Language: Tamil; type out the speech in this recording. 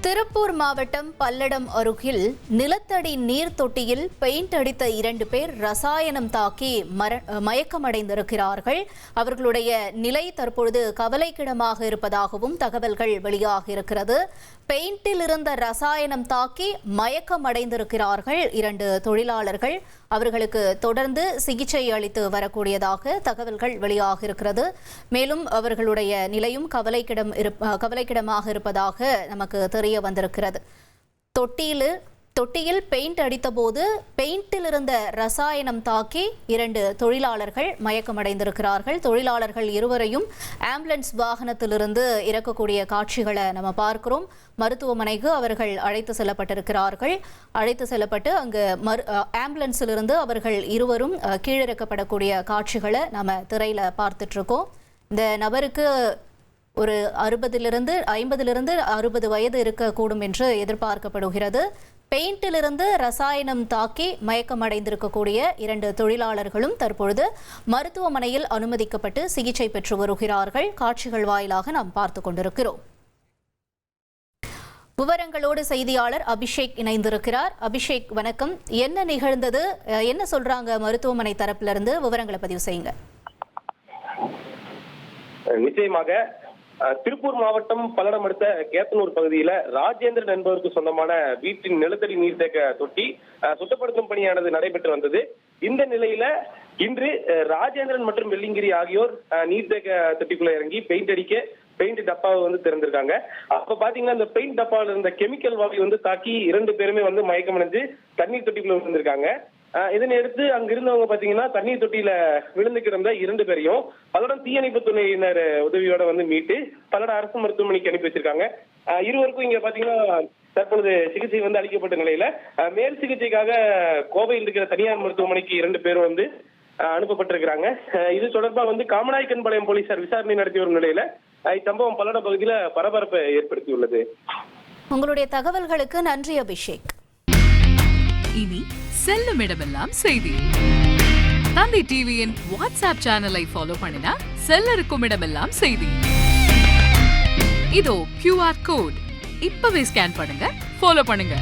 திருப்பூர் மாவட்டம் பல்லடம் அருகில் நிலத்தடி நீர் தொட்டியில் பெயிண்ட் அடித்த 2 பேர் ரசாயனம் தாக்கி மயக்கமடைந்திருக்கிறார்கள். அவர்களுடைய நிலை தற்பொழுது கவலைக்கிடமாக இருப்பதாகவும் தகவல்கள் வெளியாகியிருக்கிறது. பெயிண்டில் இருந்த ரசாயனம் தாக்கி மயக்கமடைந்திருக்கிறார்கள் 2 தொழிலாளர்கள். அவர்களுக்கு தொடர்ந்து சிகிச்சை அளித்து வரக்கூடியதாக தகவல்கள் வெளியாகியிருக்கிறது. மேலும் அவர்களுடைய நிலையும் கவலைக்கிடமாக இருப்பதாக நமக்கு தெரிய வந்திருக்கிறது. தொட்டியில் பெயிண்ட் அடித்தபோது பெயிண்டில் இருந்த ரசாயனம் தாக்கி 2 தொழிலாளர்கள் மயக்கமடைந்திருக்கிறார்கள். தொழிலாளர்கள் இருவரையும் ஆம்புலன்ஸ் வாகனத்திலிருந்து இறக்கக்கூடிய காட்சிகளை நம்ம பார்க்கிறோம். மருத்துவமனைக்கு அவர்கள் அழைத்து செல்லப்பட்டிருக்கிறார்கள். அழைத்து செல்லப்பட்டு அங்கு ஆம்புலன்ஸிலிருந்து அவர்கள் இருவரும் கீழிறக்கப்படக்கூடிய காட்சிகளை நம்ம திரையில பார்த்துட்டு இருக்கோம். இந்த நபருக்கு ஒரு 50 60 வயது இருக்கக்கூடும் என்று எதிர்பார்க்கப்படுகிறது. பெயிண்டிலிருந்து ரசாயனம் தாக்கி மயக்கமடைந்திருக்கக்கூடிய 2 தொழிலாளர்களும் தற்பொழுது மருத்துவமனையில் அனுமதிக்கப்பட்டு சிகிச்சை பெற்று வருகிறார்கள். காட்சிகள் வாயிலாக நாம் பார்த்து கொண்டிருக்கிறோம். விவரங்களோடு செய்தியாளர் அபிஷேக் இணைந்திருக்கிறார். அபிஷேக், வணக்கம். என்ன நிகழ்ந்தது, என்ன சொல்றாங்க மருத்துவமனை தரப்பிலிருந்து? விவரங்களை பதிவு செய்யுங்க. நிச்சயமாக திருப்பூர் மாவட்டம் பல்லடம் அடுத்த கேத்தனூர் பகுதியில ராஜேந்திரன் என்பவருக்கு சொந்தமான வீட்டின் நிலத்தடி நீர்த்தேக்க தொட்டி சுத்தப்படுத்தும் பணியானது நடைபெற்று வந்தது. இந்த நிலையில இன்று ராஜேந்திரன் மற்றும் வெள்ளிங்கிரி ஆகியோர் நீர்த்தேக்க தொட்டிக்குள்ள இறங்கி பெயிண்ட் டப்பாவை திறந்திருக்காங்க. அப்ப பாத்தீங்கன்னா இந்த பெயிண்ட் டப்பாவில் இருந்த கெமிக்கல் வாவி தாக்கி 2 பேருமே மயக்கமடைஞ்சு தண்ணீர் தொட்டிக்குள்ள விழுந்திருக்காங்க. இதனை அடுத்து அங்க இருந்தவங்க பாத்தீங்கன்னா தண்ணீர் தொட்டியில விழுந்து கிடந்த 2 பேரையும் பல்லடம் தீயணைப்பு துறையினர் உதவியோட மீட்டு பல்லடம் அரசு மருத்துவமனைக்கு அனுப்பி வச்சிருக்காங்க. இருவருக்கும் இங்க பாத்தீங்கன்னா தற்பொழுது சிகிச்சை அளிக்கப்பட்ட நிலையில மேல் சிகிச்சைக்காக கோவையில் இருக்கிற தனியார் மருத்துவமனைக்கு 2 பேரும் அனுப்பப்பட்டிருக்கிறாங்க. இது தொடர்பாக காமநாயக்கன்பாளையம் போலீசார் விசாரணை நடத்தி வரும் நிலையில இச்சம்பவம் பல்லடம் பகுதியில பரபரப்பை ஏற்படுத்தியுள்ளது. உங்களுடைய தகவல்களுக்கு நன்றி அபிஷேக். இனி செல்லும் இடமெல்லாம் செய்தி. தந்தை டிவியின் வாட்ஸ்அப் சேனலை ஃபாலோ பண்ணினா செல்ல இருக்கும் இடமெல்லாம் செய்தி. இதோ QR கோட் இப்பவே ஸ்கேன் பண்ணுங்க, ஃபாலோ பண்ணுங்க.